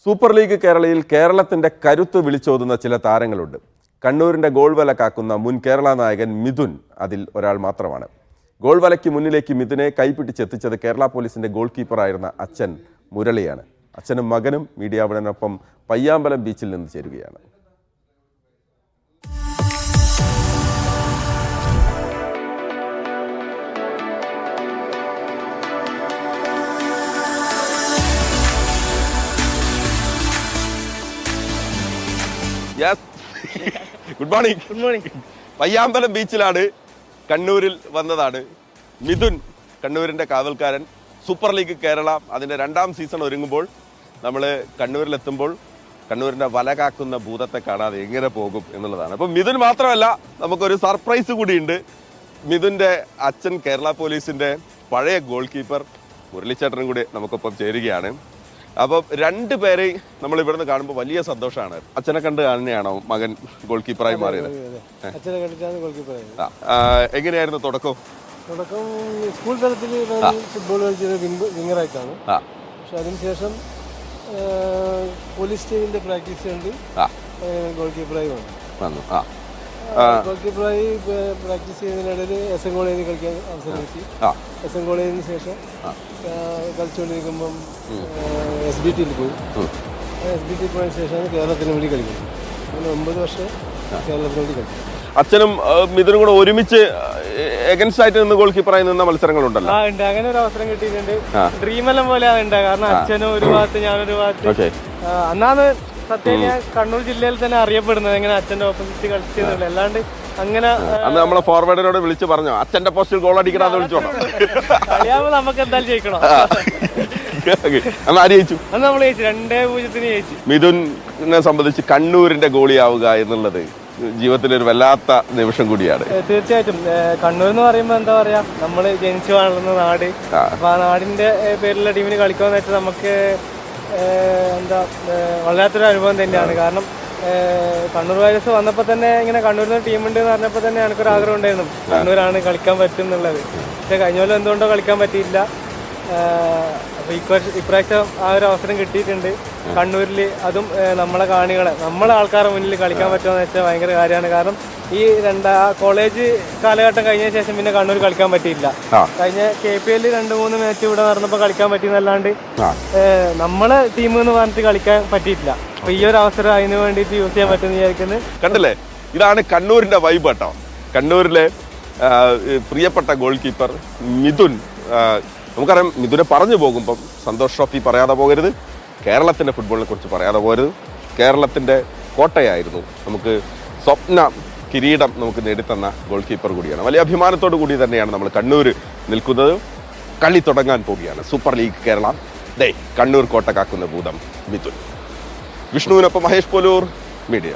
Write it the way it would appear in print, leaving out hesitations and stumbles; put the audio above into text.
Super league കേരളയിൽ കേരളത്തിന്റെ കരുത്ത് വിളിച്ചോതുന്ന ചില താരങ്ങളുണ്ട്. കണ്ണൂരിന്റെ ഗോൾ വല കാക്കുന്ന മുൻ കേരള നായകൻ മിഥുൻ അതിൽ ഒരാൾ മാത്രമാണ്. ഗോൾ വലയ്ക്ക് മുന്നിലേക്ക് മിഥുനെ കൈപിടിച്ചെത്തിച്ചത് കേരള പോലീസിന്റെ ഗോൾ കീപ്പറായിരുന്ന അച്ഛൻ മുരളിയാണ്. അച്ഛനും മകനും മീഡിയ വണിനൊപ്പം പയ്യാമ്പലം ബീച്ചിൽ നിന്ന് ചേരുകയാണ്. Good morning. Good morning. Payyambalam ബീച്ചിലാണ്, കണ്ണൂരിൽ വന്നതാണ് മിഥുൻ, കണ്ണൂരിന്റെ കാവൽക്കാരൻ. സൂപ്പർ ലീഗ് കേരള അതിന്റെ 2ാം സീസൺ ഒരുങ്ങുമ്പോൾ നമ്മൾ കണ്ണൂരിലെത്തുമ്പോൾ കണ്ണൂരിന്റെ വല കാക്കുന്ന ഭൂതത്തെ കാണാതെ എങ്ങനെ പോകും എന്നുള്ളതാണ്. അപ്പം മിഥുൻ മാത്രമല്ല, നമുക്കൊരു സർപ്രൈസ് കൂടിയുണ്ട്. മിഥുന്റെ അച്ഛൻ കേരള പോലീസിന്റെ പഴയ ഗോൾ കീപ്പർ മുരളിച്ചേട്ടനും കൂടി നമുക്കൊപ്പം ചേരുകയാണ്. അപ്പം 2 പേരെ നമ്മൾ ഇവിടുന്ന് കാണുമ്പോൾ വലിയ സന്തോഷമാണ്. അച്ഛനെ കണ്ട് തന്നെയാണോ മകൻ ഗോൾ കീപ്പറായി മാറിയത്? അച്ഛനെ കണ്ടിട്ടാണ് ഗോൾ കീപ്പറായത്. എങ്ങനെയായിരുന്നു തുടക്കം? സ്കൂൾ തലത്തിൽ ഫുട്ബോൾ കളിച്ചത് വിങ്ങറായിട്ടാണ്. പക്ഷെ അതിനുശേഷം പോലീസ് ടീമിന്റെ പ്രാക്ടീസ് കണ്ട് ഗോൾ കീപ്പറായി വന്നു. ഗോൾ കീപ്പറായി പ്രാക്ടീസ് ചെയ്യുന്നതിനിടയിൽ എസ് എൻ കോളേജിൽ കളിക്കാൻ അവസരം കിട്ടി. എസ് എൻ കോളേജിന് ശേഷം കളിച്ചുകൊണ്ടിരിക്കുമ്പം SBT പോയി. SBT പോയതിനു ശേഷമാണ് കേരളത്തിന് വേണ്ടി കളിക്കുന്നത്. അങ്ങനെ 9 വർഷം കേരളത്തിന് വേണ്ടി കളിക്കും. അച്ഛനും മിഥുനും കൂടെ ഒരുമിച്ച് എഗൻസ്റ്റ് ആയിട്ട് നിന്ന് ഗോൾ കീപ്പറായി നിന്ന മത്സരങ്ങളുണ്ടല്ലോ. ഉണ്ട്, അങ്ങനെ ഒരു അവസരം കിട്ടിയിട്ടുണ്ട്. ഡ്രീമെല്ലാം പോലെ ഉണ്ട്. കാരണം അച്ഛനും ഒരു ഭാഗത്ത് ഞാനൊരു ഭാഗത്ത്. അന്നാണ് സത്യം ഞാൻ കണ്ണൂർ ജില്ലയിൽ തന്നെ അറിയപ്പെടുന്നത് എങ്ങനെ അച്ഛന്റെ ഓപ്പോസിറ്റ് കളിച്ചെന്നുള്ളത്. അല്ലാണ്ട് അങ്ങനെ നമ്മളെ ഫോർവേഡിനോട് വിളിച്ചു പറഞ്ഞോ അച്ഛന്റെ പോസ്റ്റിൽ ഗോൾ അടിക്കണമെന്ന് വിളിച്ചോളൂ. കളിയാവുമ്പോ നമുക്ക് എന്തായാലും ജയിക്കണം. അന്ന് ആര് ജയിച്ചു? അന്ന് നമ്മൾ ജയിച്ചു, 2-0 ജയിച്ചു. മിഥുനെ സംബന്ധിച്ച് കണ്ണൂരിന്റെ ഗോളിയാവുക എന്നുള്ളത് ജീവിതത്തിലൊരു വല്ലാത്ത നിമിഷം കൂടിയാണ്. തീർച്ചയായിട്ടും. കണ്ണൂർ എന്ന് പറയുമ്പോൾ എന്താ പറയാ, നമ്മള് ജനിച്ചു വളർന്ന നാട്. അപ്പൊ ആ നാടിന്റെ പേരിലുള്ള ടീമിന് കളിക്കാന്ന് വെച്ചാൽ നമുക്ക് എന്താ വല്ലാത്തൊരു അനുഭവം തന്നെയാണ്. കാരണം കണ്ണൂർ വൈറസ് വന്നപ്പോൾ തന്നെ ഇങ്ങനെ കണ്ണൂരിൽ നിന്ന് ടീമുണ്ട് എന്ന് പറഞ്ഞപ്പോൾ തന്നെ എനിക്കൊരു ആഗ്രഹം ഉണ്ടായിരുന്നു കണ്ണൂരാണ് കളിക്കാൻ പറ്റും എന്നുള്ളത്. പക്ഷെ കഴിഞ്ഞ കൊല്ലം എന്തുകൊണ്ടോ കളിക്കാൻ പറ്റിയില്ല. അപ്പോൾ ഇപ്രാവശ്യം ആ ഒരു അവസരം കിട്ടിയിട്ടുണ്ട് കണ്ണൂരിൽ. അതും നമ്മളെ കാണികളെ നമ്മളെ ആൾക്കാരുടെ മുന്നിൽ കളിക്കാൻ പറ്റുമെന്ന് വെച്ചാൽ ഭയങ്കര കാര്യമാണ്. കാരണം ഈ കോളേജ് കാലഘട്ടം കഴിഞ്ഞ ശേഷം പിന്നെ കണ്ണൂർ കളിക്കാൻ പറ്റിയില്ല. കഴിഞ്ഞ KPL 2-3 മാച്ച് ഇവിടെ നടന്നപ്പോൾ കളിക്കാൻ പറ്റിയെന്നല്ലാണ്ട് നമ്മളെ ടീം എന്ന് പറഞ്ഞിട്ട് കളിക്കാൻ പറ്റിയിട്ടില്ല. അപ്പൊ ഈ ഒരു അവസരം അതിന് വേണ്ടിയിട്ട് യൂസ് ചെയ്യാൻ പറ്റുമെന്ന് വിചാരിക്കുന്നത്. കണ്ടില്ലേ, ഇതാണ് കണ്ണൂരിന്റെ വൈബ് കേട്ടോ. കണ്ണൂരിലെ പ്രിയപ്പെട്ട ഗോൾ കീപ്പർ മിഥുൻ. നമുക്കറിയാം, മിഥുനെ പറഞ്ഞു പോകുമ്പം സന്തോഷ് ട്രോഫി പറയാതെ പോകരുത്, കേരളത്തിന്റെ ഫുട്ബോളിനെ കുറിച്ച് പറയാതെ പോകരുത്. കേരളത്തിന്റെ കോട്ടയായിരുന്നു, നമുക്ക് സ്വപ്ന കിരീടം നമുക്ക് നേടിത്തന്ന ഗോൾ കീപ്പർ കൂടിയാണ്. വലിയ അഭിമാനത്തോടു കൂടി തന്നെയാണ് നമ്മൾ കണ്ണൂർ നിൽക്കുന്നത്. കളി തുടങ്ങാൻ പോവുകയാണ് സൂപ്പർ ലീഗ് കേരള. കണ്ണൂർ കോട്ട കാക്കുന്ന ഭൂതം മിഥുൻ. വിഷ്ണുവിനൊപ്പം മഹേഷ് പോലൂർ, മീഡിയ.